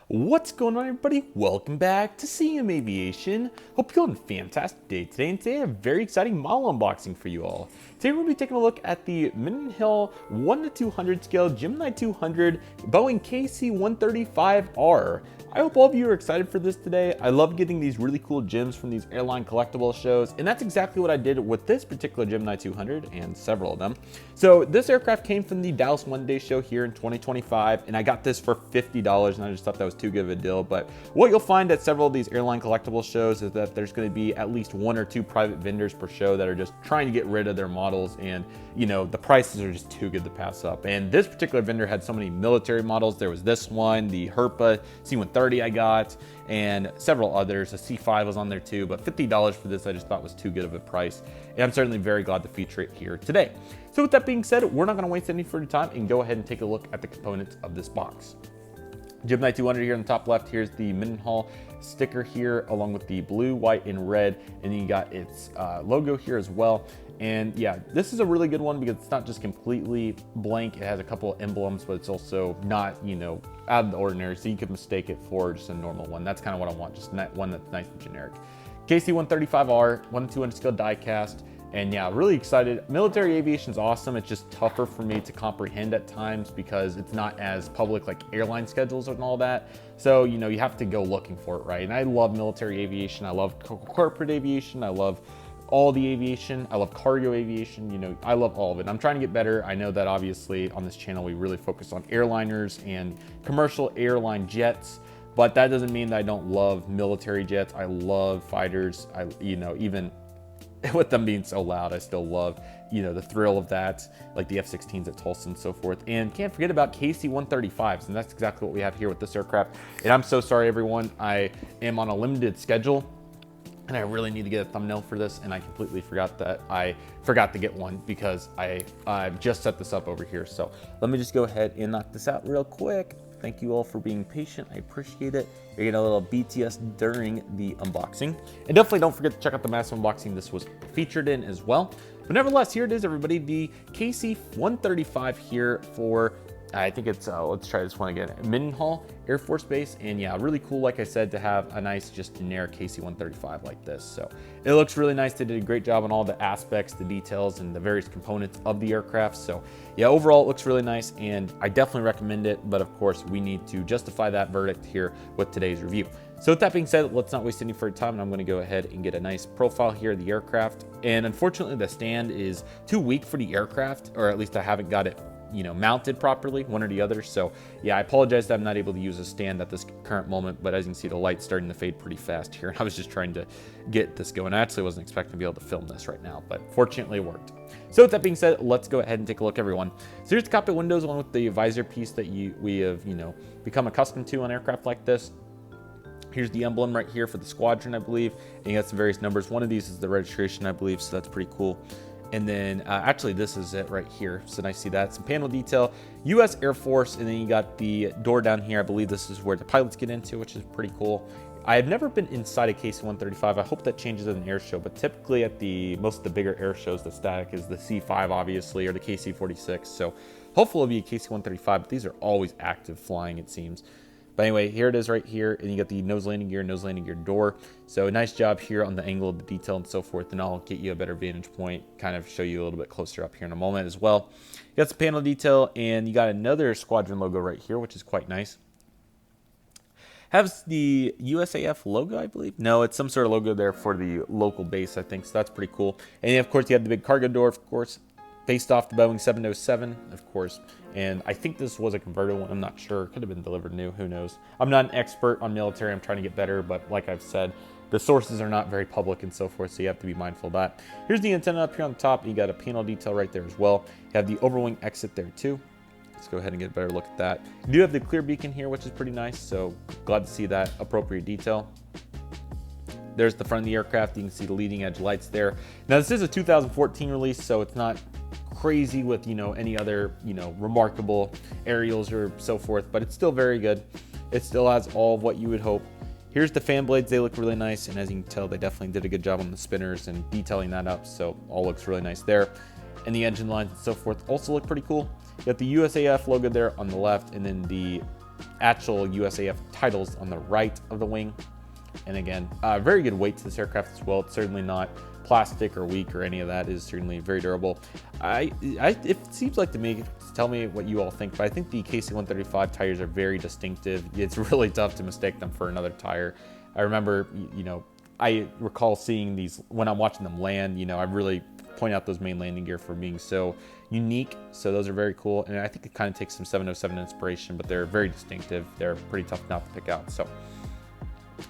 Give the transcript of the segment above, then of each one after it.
What's going on, everybody? Welcome back to CM Aviation. Hope you're having a fantastic day today, and today I have a very exciting model unboxing for you all. Today we're going to be taking a look at the Hill 1:200 scale Gemini 200 Boeing KC-135R. I hope all of you are excited for this today. I love getting these really cool gems from these airline collectible shows, and that's exactly what I did with this particular Gemini 200 and several of them. So this aircraft came from the Dallas One Day show here in 2025, and I got this for $50, and I just thought that was too good of a deal. But what you'll find at several of these airline collectible shows is that there's going to be at least one or two private vendors per show that are just trying to get rid of their models, and the prices are just too good to pass up. And this particular vendor had so many military models. There was this one, the Herpa C-130 I got, and several others. A C5 was on there too, but $50 for this I just thought was too good of a price, and I'm certainly very glad to feature it here today. So with that being said, we're not going to waste any further time and go ahead and take a look at the components of this box. Gemini 200 here in the top left. Here's the Mendenhall sticker here, along with the blue, white, and red, and then you got its logo here as well. And yeah, this is a really good one because it's not just completely blank. It has a couple of emblems, but it's also not, out of the ordinary, so you could mistake it for just a normal one. That's kind of what I want, just one that's nice and generic. KC-135R, 1:200 scale die cast. And yeah, really excited. Military aviation is awesome. It's just tougher for me to comprehend at times because it's not as public like airline schedules and all that. So, you have to go looking for it, right? And I love military aviation. I love corporate aviation. I love all the aviation. I love cargo aviation. I love all of it. I'm trying to get better. I know that obviously on this channel, we really focus on airliners and commercial airline jets, but that doesn't mean that I don't love military jets. I love fighters. Even with them being so loud, I still love, the thrill of that, like the F-16s at Tulsa and so forth. And can't forget about KC-135s, and that's exactly what we have here with this aircraft. And I'm so sorry, everyone. I am on a limited schedule, and I really need to get a thumbnail for this, and I completely forgot that I forgot to get one because I just set this up over here. So let me just go ahead and knock this out real quick. Thank you all for being patient. I appreciate it. You're getting a little BTS during the unboxing. And definitely don't forget to check out the massive unboxing this was featured in as well. But nevertheless, here it is, everybody. The KC-135 here for, I think it's, let's try this one again, Mendenhall Air Force Base. And yeah, really cool, like I said, to have a nice, just generic KC-135 like this. So it looks really nice. They did a great job on all the aspects, the details, and the various components of the aircraft. So yeah, overall, it looks really nice, and I definitely recommend it. But of course, we need to justify that verdict here with today's review. So with that being said, let's not waste any further time, and I'm going to go ahead and get a nice profile here of the aircraft. And unfortunately, the stand is too weak for the aircraft, or at least I haven't got it mounted properly, one or the other. So yeah, I apologize that I'm not able to use a stand at this current moment, but as you can see, the light's starting to fade pretty fast here. I was just trying to get this going. I actually wasn't expecting to be able to film this right now, but fortunately it worked. So with that being said, let's go ahead and take a look, everyone. So here's the cockpit windows, along with the visor piece that we have, become accustomed to on aircraft like this. Here's the emblem right here for the squadron, I believe, and you got some various numbers. One of these is the registration, I believe, so that's pretty cool. And then actually this is it right here, so nice to see that. Some panel detail, US Air Force, and then you got the door down here. I believe this is where the pilots get into, which is pretty cool. I have never been inside a KC-135. I hope that changes at an air show, but typically at most of the bigger air shows, the static is the C5 obviously, or the KC-46. So hopefully it'll be a KC-135, but these are always active flying, it seems. But anyway, here it is right here, and you got the nose landing gear door. So nice job here on the angle of the detail and so forth, and I'll get you a better vantage point, kind of show you a little bit closer up here in a moment as well. You got some panel detail, and you got another squadron logo right here, which is quite nice. Has the USAF logo, I believe. No, it's some sort of logo there for the local base, I think, so that's pretty cool. And then, of course, you have the big cargo door, of course, based off the Boeing 707, of course. And I think this was a converted one. I'm not sure. It could have been delivered new. Who knows? I'm not an expert on military. I'm trying to get better. But like I've said, the sources are not very public and so forth, so you have to be mindful of that. Here's the antenna up here on the top. You got a panel detail right there as well. You have the overwing exit there too. Let's go ahead and get a better look at that. You do have the clear beacon here, which is pretty nice. So glad to see that appropriate detail. There's the front of the aircraft. You can see the leading edge lights there. Now, this is a 2014 release, so it's not crazy with any other remarkable aerials or so forth, but it's still very good. It still has all of what you would hope. Here's the fan blades. They look really nice, and as you can tell, they definitely did a good job on the spinners and detailing that up, so all looks really nice there. And the engine lines and so forth also look pretty cool. You got the USAF logo there on the left, and then the actual USAF titles on the right of the wing. And again, very good weight to this aircraft as well. It's certainly not plastic or weak or any of that. It is certainly very durable. It seems like to me, tell me what you all think, but I think the KC-135 tires are very distinctive. It's really tough to mistake them for another tire. I remember, I recall seeing these when I'm watching them land. I really point out those main landing gear for being so unique. So those are very cool. And I think it kind of takes some 707 inspiration, but they're very distinctive. They're pretty tough not to pick out. So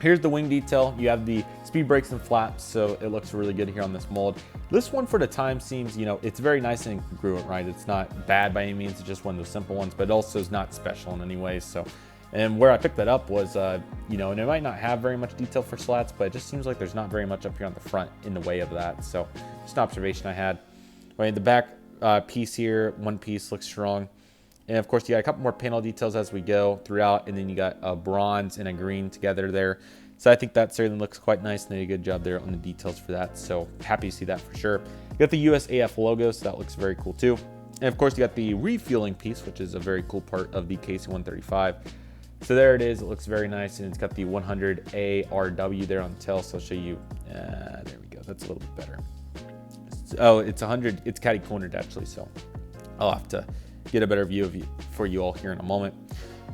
here's the wing detail. You have the speed brakes and flaps, so it looks really good here on this mold. This one for the time seems, it's very nice and congruent, right? It's not bad by any means. It's just one of those simple ones, but it also is not special in any way. So, and where I picked that up was, and it might not have very much detail for slats, but it just seems like there's not very much up here on the front in the way of that. So just an observation I had. Right, the back piece here, one piece looks strong. And of course, you got a couple more panel details as we go throughout, and then you got a bronze and a green together there. So I think that certainly looks quite nice, and they did a good job there on the details for that. So happy to see that for sure. You got the USAF logo, so that looks very cool too. And of course, you got the refueling piece, which is a very cool part of the KC-135. So there it is. It looks very nice, and it's got the 100 ARW there on the tail. So I'll show you. There we go. That's a little bit better. Oh, it's 100. It's catty cornered actually, so I'll have to get a better view of you for you all here in a moment.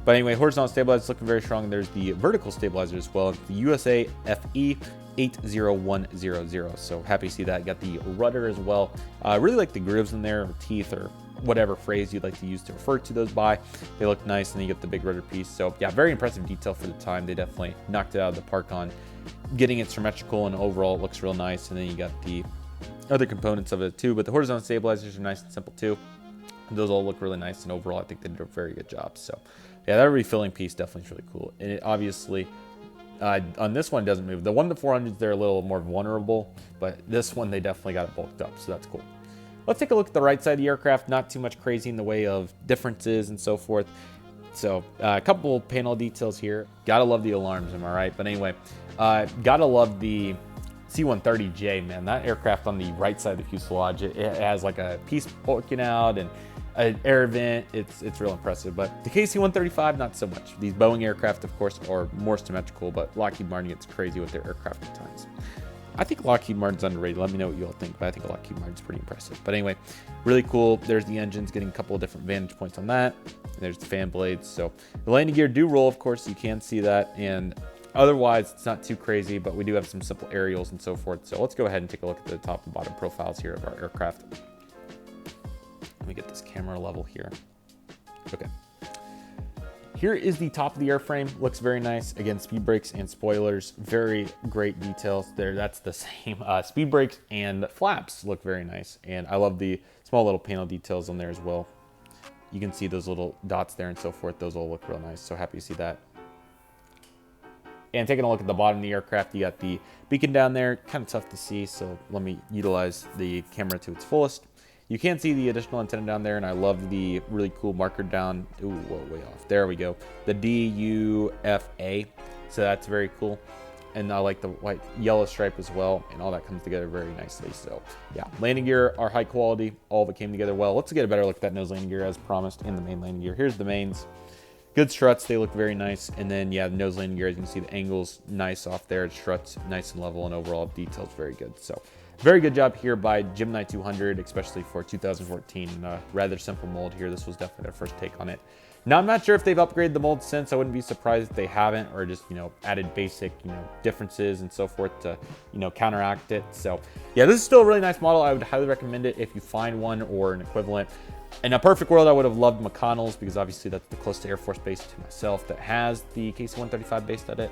But anyway, horizontal stabilizer is looking very strong. There's the vertical stabilizer as well. It's the USAFE 80100. So happy to see that. Got the rudder as well. Really like the grooves in there, or teeth, or whatever phrase you'd like to use to refer to those by. They look nice, and then you get the big rudder piece. So yeah, very impressive detail for the time. They definitely knocked it out of the park on getting it symmetrical, and overall it looks real nice. And then you got the other components of it too, but the horizontal stabilizers are nice and simple too. Those all look really nice, and overall I think they did a very good job. So yeah, that refilling piece definitely is really cool. And it obviously on this one doesn't move. The 1-400s, they're a little more vulnerable, but this one they definitely got it bulked up, so that's cool. Let's take a look at the right side of the aircraft. Not too much crazy in the way of differences and so forth. So a couple panel details here. Gotta love the alarms, am I right? But anyway, gotta love the C-130J, man. That aircraft on the right side of the fuselage, it has like a piece poking out and an air vent. It's real impressive. But the KC-135, not so much. These Boeing aircraft, of course, are more symmetrical, but Lockheed Martin gets crazy with their aircraft at times. I think Lockheed Martin's underrated. Let me know what you all think, but I think Lockheed Martin's pretty impressive. But anyway, really cool. There's the engines, getting a couple of different vantage points on that. And there's the fan blades. So the landing gear do roll, of course. You can see that. And otherwise, it's not too crazy, but we do have some simple aerials and so forth. So let's go ahead and take a look at the top and bottom profiles here of our aircraft. Let me get this camera level here. Okay. Here is the top of the airframe. Looks very nice. Again, speed brakes and spoilers. Very great details there. That's the same. Speed brakes and flaps look very nice. And I love the small little panel details on there as well. You can see those little dots there and so forth. Those all look real nice. So happy to see that. And taking a look at the bottom of the aircraft, you got the beacon down there. Kind of tough to see, so let me utilize the camera to its fullest. You can see the additional antenna down there, and I love the really cool marker down. Ooh, whoa, way off. There we go. The DUFA, so that's very cool. And I like the white yellow stripe as well, and all that comes together very nicely. So yeah, landing gear are high quality. All of it came together well. Let's get a better look at that nose landing gear as promised, and the main landing gear. Here's the mains. Good struts, they look very nice. And then yeah, the nose landing gear, as you can see, the angles nice off there. It struts nice and level, and overall details very good. So very good job here by Gemini 200, especially for 2014. Rather simple mold here. This was definitely their first take on it. Now, I'm not sure if they've upgraded the mold since. I wouldn't be surprised if they haven't, or just, added basic, differences and so forth to, counteract it. So yeah, this is still a really nice model. I would highly recommend it if you find one or an equivalent. In a perfect world, I would have loved McConnell's, because obviously that's the closest Air Force base to myself that has the KC-135 based at it.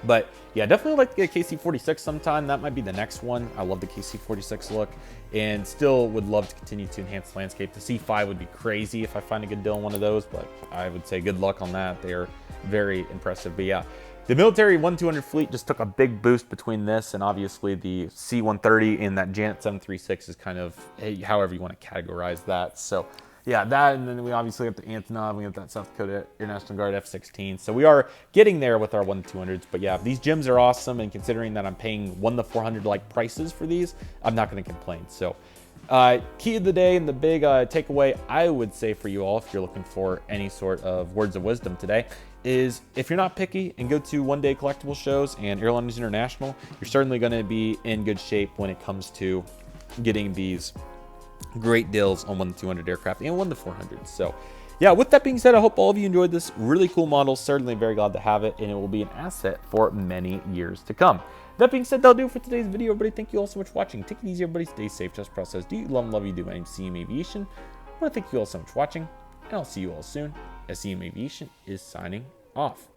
But yeah, definitely like to get a KC-46 sometime. That might be the next one. I love the KC-46 look, and still would love to continue to enhance the landscape. The C5 would be crazy if I find a good deal on one of those, but I would say good luck on that. They're very impressive. But yeah, the military 1-200 fleet just took a big boost between this and obviously the C-130, and that Janet 736 is kind of, however you want to categorize that. So yeah, that, and then we obviously have the Antonov, we have that South Dakota Air National Guard F-16. So we are getting there with our 1-200s. But yeah, these gems are awesome, and considering that I'm paying 1-400 like prices for these, I'm not going to complain. So Key of the day and the big takeaway I would say for you all, if you're looking for any sort of words of wisdom today, is if you're not picky and go to one-day collectible shows and Airliners International, you're certainly going to be in good shape when it comes to getting these great deals on 1-200 aircraft and 1-400. So yeah, with that being said, I hope all of you enjoyed this really cool model. Certainly very glad to have it, and it will be an asset for many years to come. That being said, that'll do it for today's video, everybody. Thank you all so much for watching. Take it easy, everybody. Stay safe. Just process. Do you love you do? My name's CM Aviation. I want to thank you all so much for watching, and I'll see you all soon as CM Aviation is signing off.